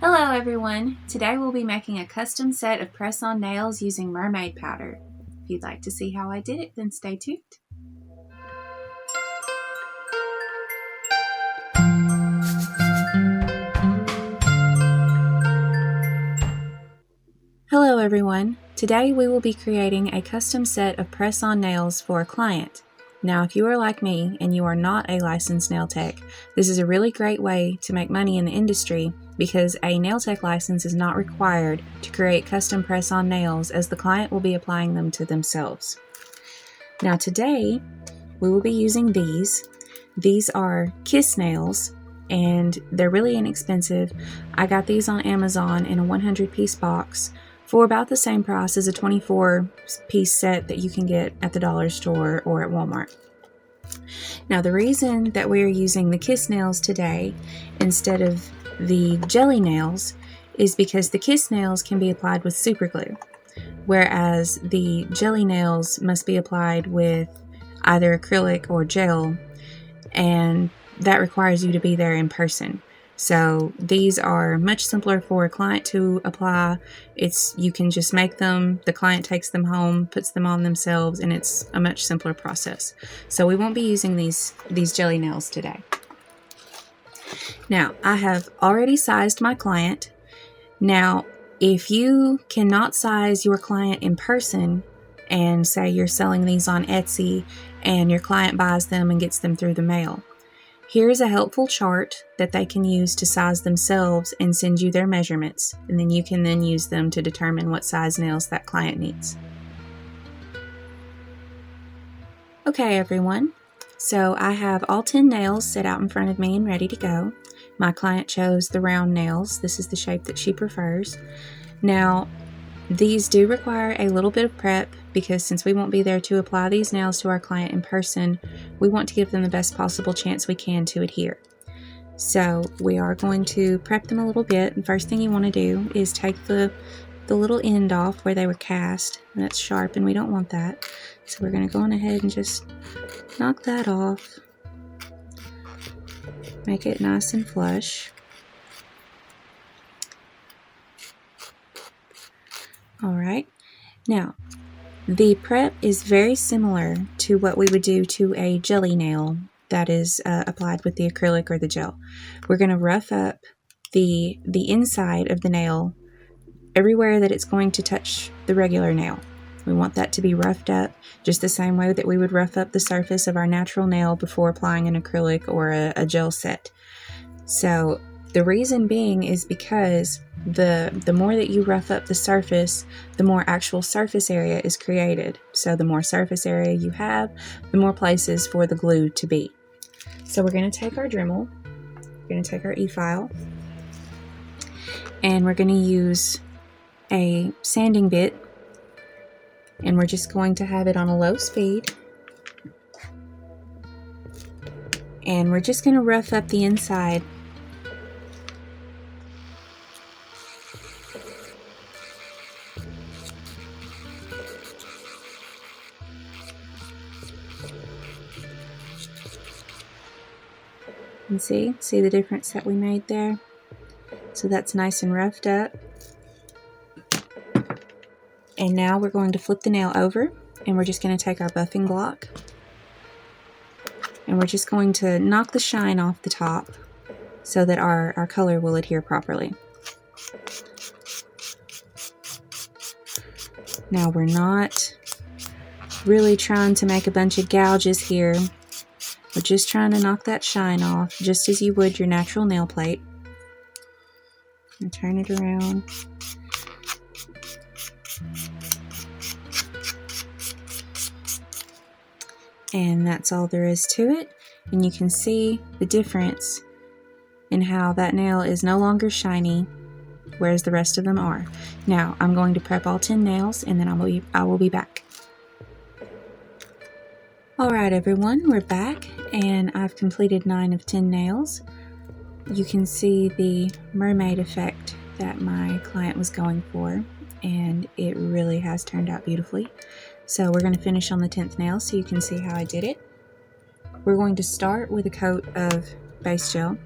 Hello everyone! Today we'll be making a custom set of press-on nails using Mermaid powder. If you'd like to see how I did it, then stay tuned. Hello everyone! Today we will be creating a custom set of press-on nails for a client. Now if you are like me and you are not a licensed nail tech, this is a really great way to make money in the industry because a nail tech license is not required to create custom press-on nails as the client will be applying them to themselves. Now today we will be using these. These are kiss nails and they're really inexpensive. I got these on Amazon in a 100-piece box for about the same price as a 24-piece set that you can get at the dollar store or at Walmart. Now the reason that we are using the kiss nails today instead of the jelly nails is because the kiss nails can be applied with super glue, whereas the jelly nails must be applied with either acrylic or gel, and that requires you to be there in person. So these are much simpler for a client to apply. You can just make them, the client takes them home, puts them on themselves, and it's a much simpler process. So we won't be using these jelly nails today. Now, I have already sized my client. Now, if you cannot size your client in person, and say you're selling these on Etsy and your client buys them and gets them through the mail, here's a helpful chart that they can use to size themselves and send you their measurements, and then you can then use them to determine what size nails that client needs. Okay everyone, so I have all 10 nails set out in front of me and ready to go. My client chose the round nails. This is the shape that she prefers. Now, these do require a little bit of prep because since we won't be there to apply these nails to our client in person, we want to give them the best possible chance we can to adhere. So we are going to prep them a little bit. The first thing you want to do is take the little end off where they were cast. That's sharp and we don't want that. So we're going to go on ahead and just knock that off. Make it nice and flush. Alright, now the prep is very similar to what we would do to a jelly nail that is applied with the acrylic or the gel. We're going to rough up the inside of the nail everywhere that it's going to touch the regular nail. We want that to be roughed up just the same way that we would rough up the surface of our natural nail before applying an acrylic or a gel set. So the reason being is because the more that you rough up the surface, the more actual surface area is created. So the more surface area you have, the more places for the glue to be. So we're going to take our Dremel, we're going to take our e-file, and we're going to use a sanding bit, and we're just going to have it on a low speed. And we're just going to rough up the inside. And see the difference that we made there? So that's nice and roughed up. And now we're going to flip the nail over, and we're just going to take our buffing block, and we're just going to knock the shine off the top so that our color will adhere properly. Now we're not really trying to make a bunch of gouges here. We're just trying to knock that shine off, just as you would your natural nail plate. And turn it around. And that's all there is to it. And you can see the difference in how that nail is no longer shiny, whereas the rest of them are. Now, I'm going to prep all 10 nails, and then I will be back. Alright everyone, we're back, and I've completed 9 of 10 nails. You can see the mermaid effect that my client was going for, and it really has turned out beautifully. So we're going to finish on the 10th nail so you can see how I did it. We're going to start with a coat of base gel.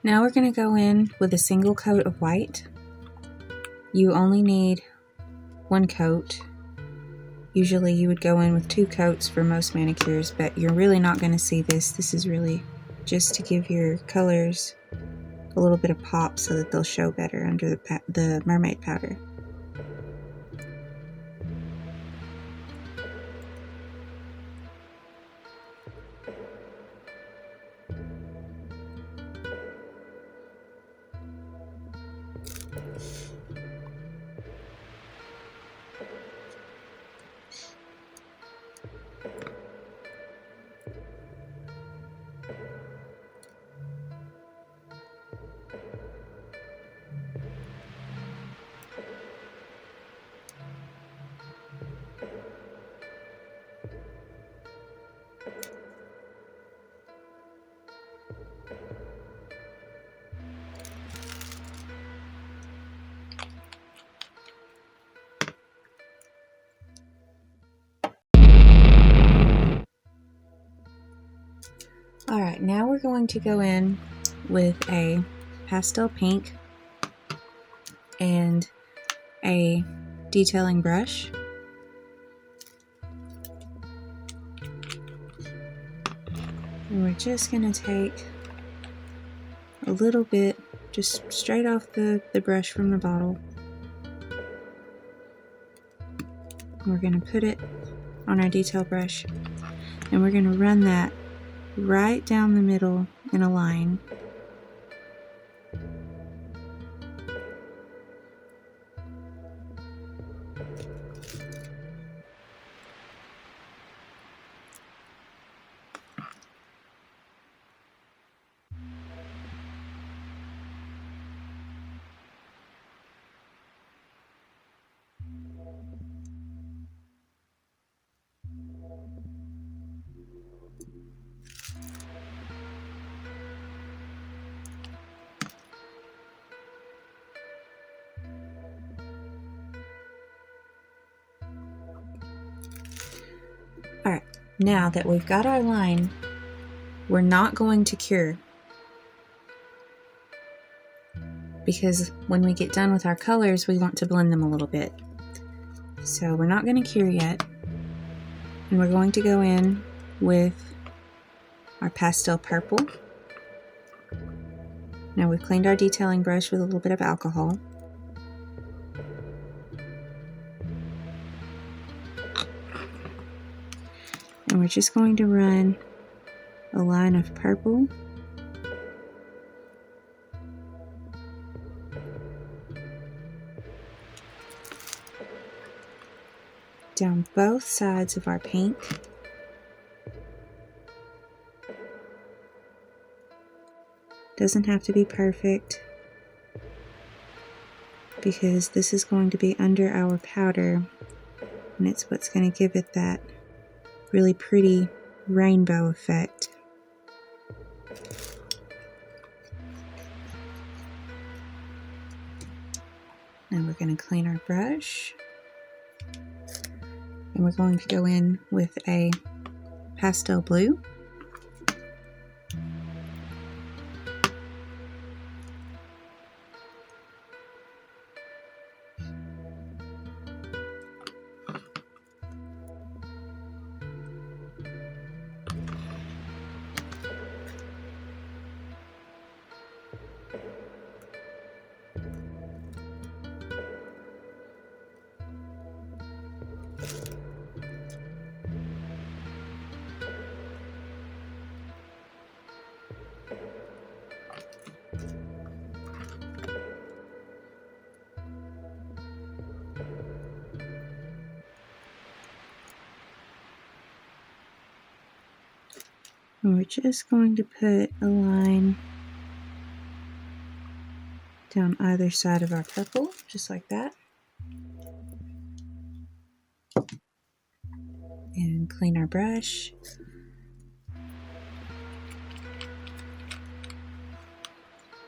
Now we're going to go in with a single coat of white. You only need one coat. Usually you would go in with 2 coats for most manicures, but you're really not going to see this. This is really just to give your colors a little bit of pop so that they'll show better under the mermaid powder. Alright, now we're going to go in with a pastel pink and a detailing brush. And we're just going to take a little bit just straight off the brush from the bottle. We're going to put it on our detail brush and we're going to run that right down the middle in a line. Alright, now that we've got our line, we're not going to cure, because when we get done with our colors, we want to blend them a little bit. So we're not going to cure yet, and we're going to go in with our pastel purple. Now we've cleaned our detailing brush with a little bit of alcohol. And we're just going to run a line of purple down both sides of our pink. Doesn't have to be perfect because this is going to be under our powder and it's what's going to give it that really pretty rainbow effect. Now we're going to clean our brush and we're going to go in with a pastel blue. And we're just going to put a line down either side of our purple, just like that. And clean our brush.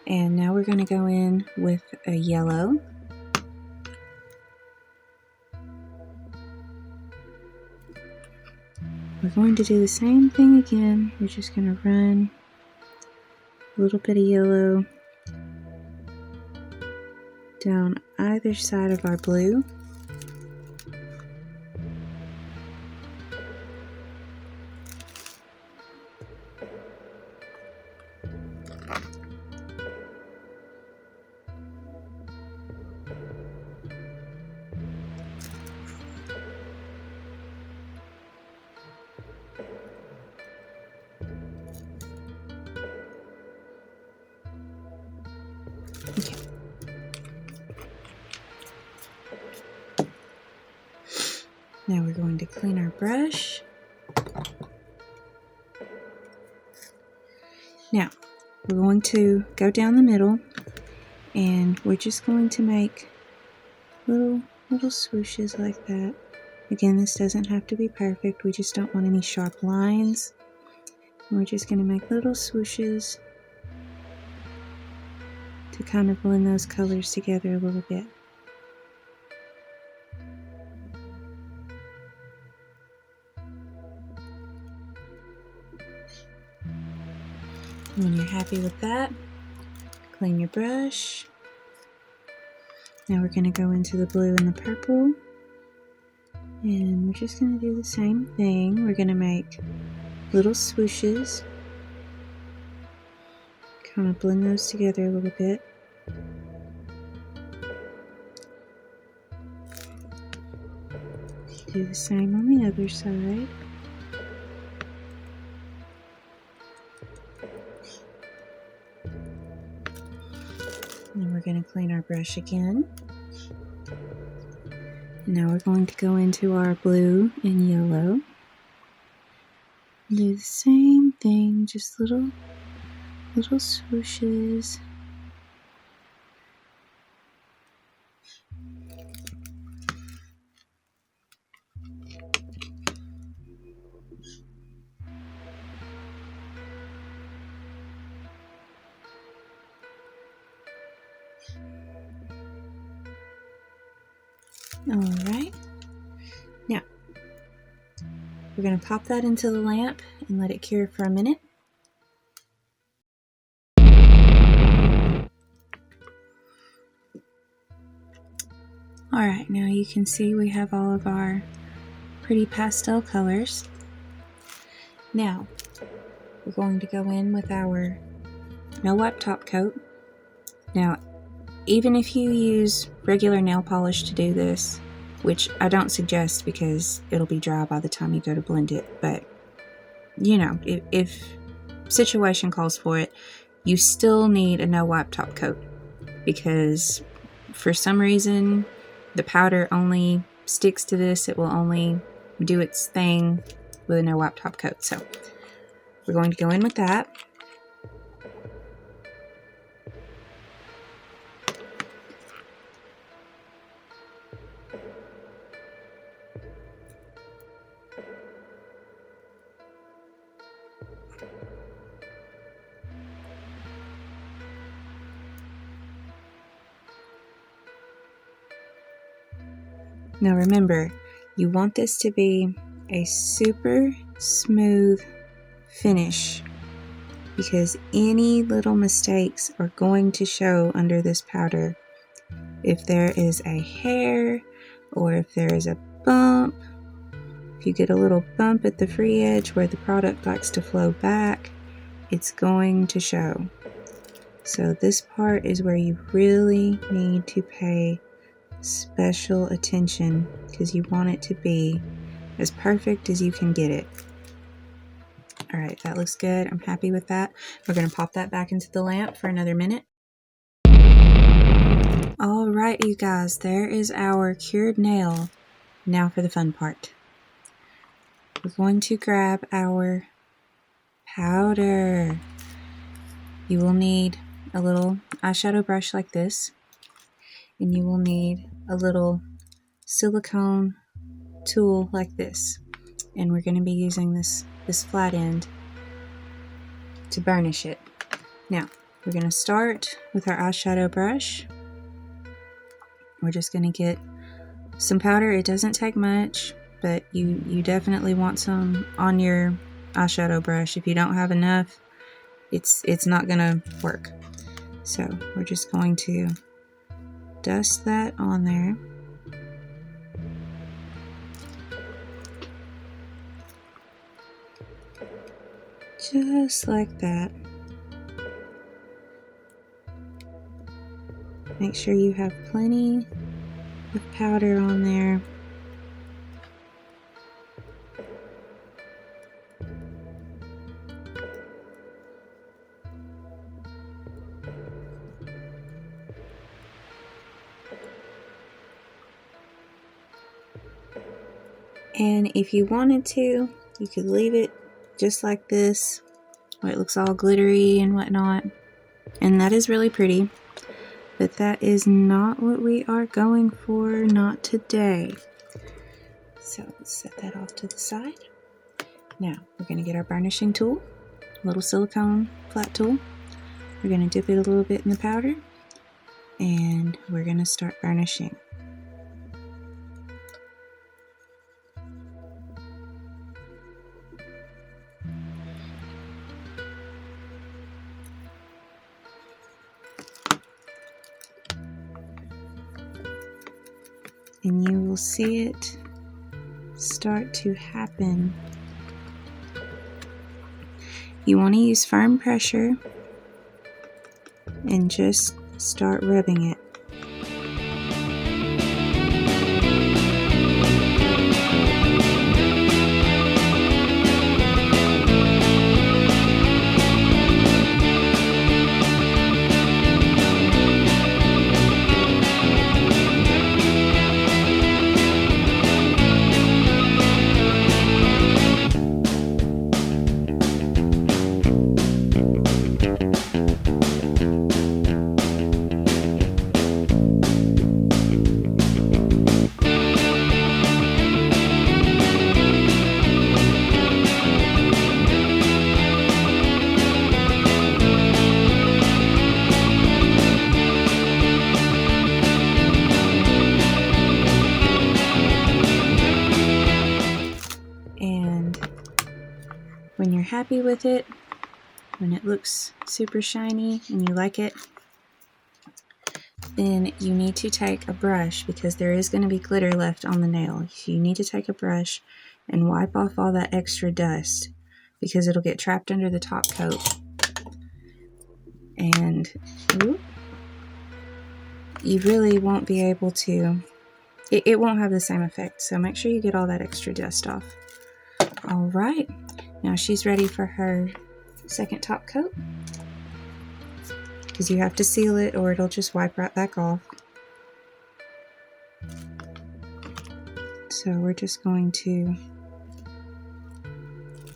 And now we're going to go in with a yellow. We're going to do the same thing again. We're just going to run A little bit of yellow down either side of our blue. Okay. Now we're going to clean our brush. Now, we're going to go down the middle and we're just going to make little swooshes like that. Again, this doesn't have to be perfect. We just don't want any sharp lines. We're just going to make little swooshes to kind of blend those colors together a little bit. When you're happy with that, clean your brush. Now we're going to go into the blue and the purple. And we're just going to do the same thing. We're going to make little swooshes. Kind of blend those together a little bit. Do the same on the other side. And we're going to clean our brush again. And now we're going to go into our blue and yellow. Do the same thing, just little swooshes. Alright, now we're going to pop that into the lamp and let it cure for a minute. Alright, now you can see we have all of our pretty pastel colors. Now, we're going to go in with our no wipe top coat. Now, even if you use regular nail polish to do this, which I don't suggest because it'll be dry by the time you go to blend it, but you know, if situation calls for it, you still need a no wipe top coat because for some reason the powder only sticks to this. It will only do its thing with a no wipe top coat. So we're going to go in with that. Now remember, you want this to be a super smooth finish because any little mistakes are going to show under this powder. If there is a hair or if there is a bump, if you get a little bump at the free edge where the product likes to flow back, it's going to show. So this part is where you really need to pay special attention because you want it to be as perfect as you can get it. Alright, that looks good. I'm happy with that. We're going to pop that back into the lamp for another minute. Alright, you guys, there is our cured nail. Now for the fun part. We're going to grab our powder. You will need a little eyeshadow brush like this. And you will need a little silicone tool like this. And we're going to be using this flat end to burnish it. Now, we're going to start with our eyeshadow brush. We're just going to get some powder. It doesn't take much, but you definitely want some on your eyeshadow brush. If you don't have enough, it's not gonna work. So we're just going to dust that on there. Just like that. Make sure you have plenty of powder on there. And if you wanted to, you could leave it just like this, where it looks all glittery and whatnot. And that is really pretty. But that is not what we are going for, not today. So let's set that off to the side. Now we're going to get our burnishing tool, a little silicone flat tool. We're going to dip it a little bit in the powder, and we're going to start burnishing. And you will see it start to happen. You want to use firm pressure and just start rubbing it. When you're happy with it, when it looks super shiny and you like it, then you need to take a brush, because there is going to be glitter left on the nail. So you need to take a brush and wipe off all that extra dust, because it'll get trapped under the top coat. And you really won't be able to, it won't have the same effect. So make sure you get all that extra dust off. All right. Now she's ready for her second top coat, because you have to seal it or it'll just wipe right back off. So we're just going to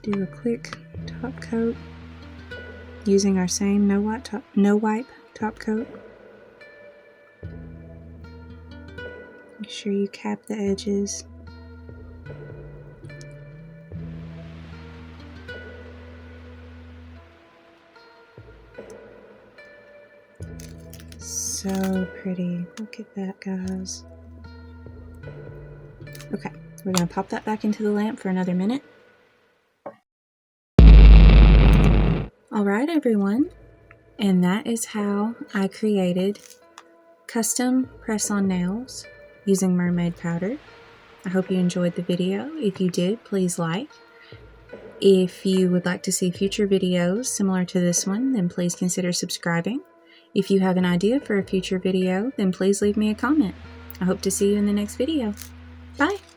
do a quick top coat using our same no wipe top coat. Make sure you cap the edges. So pretty. Look at that, guys. Okay, we're going to pop that back into the lamp for another minute. Alright, everyone. And that is how I created custom press-on nails using Mermaid powder. I hope you enjoyed the video. If you did, please like. If you would like to see future videos similar to this one, then please consider subscribing. If you have an idea for a future video, then please leave me a comment. I hope to see you in the next video. Bye!